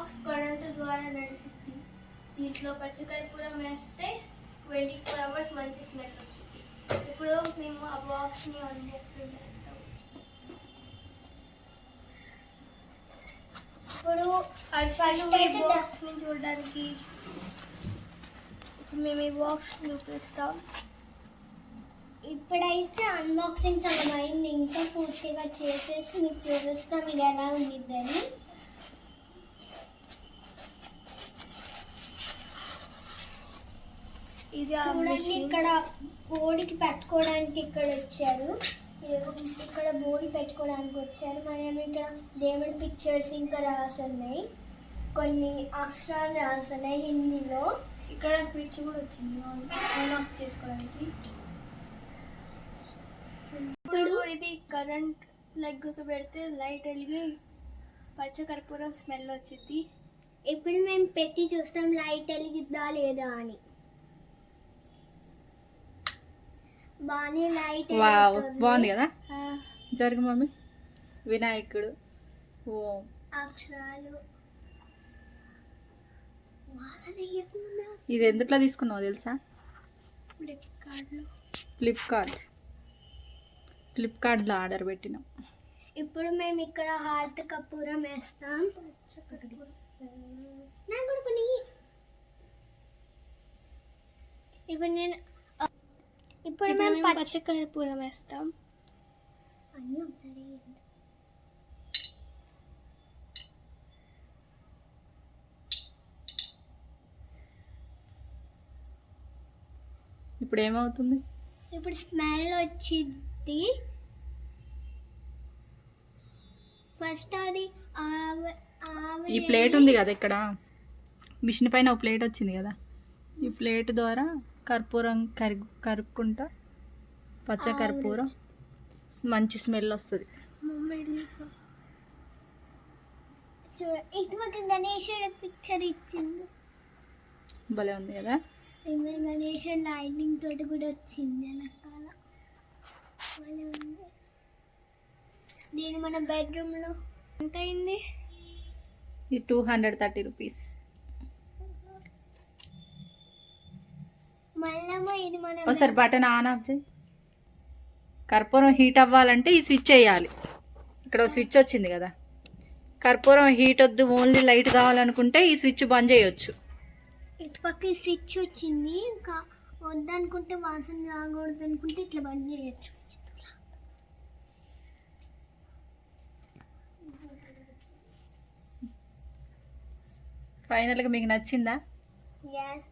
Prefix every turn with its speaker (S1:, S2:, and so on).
S1: Box current ద్వారా నడుస్తుంది. దీంట్లో పచ్చకర్పూరం వేస్తే 24 hours మంచి స్మెల్ వస్తుంది. ఇప్పుడు మేము ఆ బాక్స్ని అన్బాక్సింగ్ చేస్తాం. ఇప్పుడు ఈ బాక్స్ని చూడడానికి మేము ఈ బాక్స్ చూపిస్తాం. ఇప్పుడైతే అన్బాక్సింగ్ సగం అయింది, ఇంకా పూర్తిగా చేసేసి మీకు చూపిస్తాం ఇది ఎలా ఉండిద్దని. ఇది చూడండి, ఇక్కడ బోర్డుకి పెట్టుకోవడానికి ఇక్కడ వచ్చారు. ఇక్కడ బోర్డు పెట్టుకోవడానికి వచ్చారు. మనం ఇక్కడ దేవుడి పిక్చర్స్ ఇంకా రాసున్నాయి, కొన్ని అక్షరాలు రాసున్నాయి హిందీలో. ఇక్కడ స్విచ్ కూడా వచ్చింది ఆన్ ఆఫ్ చేసుకోవడానికి. ఇప్పుడు ఇది కరెంట్ లెగ్కి పెడితే లైట్ వెలిగి పచ్చకర్పూరం స్మెల్ వచ్చింది. ఇప్పుడు మేము పెట్టి చూస్తాం లైట్ వెలిగిద్దా లేదా అని. బాగానే లైట్
S2: బాగుంది కదా. జరుగు మమ్మీ. వినాయకుడు, ఓం,
S1: అక్షరాలు.
S2: ఇది ఎందుట్లో తీసుకున్నావు తెలుసా? ఫ్లిప్కార్ట్లో ఆర్డర్ పెట్టినాం.
S1: ఇప్పుడు మేము ఇక్కడ హార్ట్ కర్పూరం వేస్తాం. ఇప్పుడు మేము పచ్చకర్పూరం వేస్తాం.
S2: ఇప్పుడు ఏమవుతుంది?
S1: ఇప్పుడు స్మెల్ వచ్చింది. ఫస్ట్ అది
S2: ఈ ప్లేట్ ఉంది కదా ఇక్కడ, మిషన్ పైన ఒక ప్లేట్ వచ్చింది కదా, ఈ ప్లేట్ ద్వారా కర్పూరం కరుక్కుంటా పచ్చ కర్పూరం మంచి స్మెల్ వస్తుంది.
S1: ఇటువైపు గణేశుడు పిక్చర్ ఇచ్చింది,
S2: భలే ఉంది కదా.
S1: గణేశుడు లైటింగ్ తోటి కూడా వచ్చింది వెనకాల, భలే ఉంది. దీని మన బెడ్రూమ్లో ఎంత అయింది?
S2: ఇది 230 రూపీస్.
S1: ఇది మన
S2: ఒకసారి బటన్ ఆన్ ఆఫ్ చేయి. కర్పూరం హీట్ అవ్వాలంటే ఈ స్విచ్ వేయాలి. ఇక్కడ స్విచ్ వచ్చింది కదా, కర్పూరం హీట్ వద్దు ఓన్లీ లైట్ కావాలనుకుంటే ఈ స్విచ్ బంద్ చేయొచ్చు.
S1: ఇటు పక్క స్విచ్ వచ్చింది, ఇంకా వద్దనుకుంటే వాసన రాకూడదు అనుకుంటే ఇట్లా బంద్ చేయొచ్చు.
S2: ఫైనల్గా మీకు నచ్చిందా?
S1: Yes.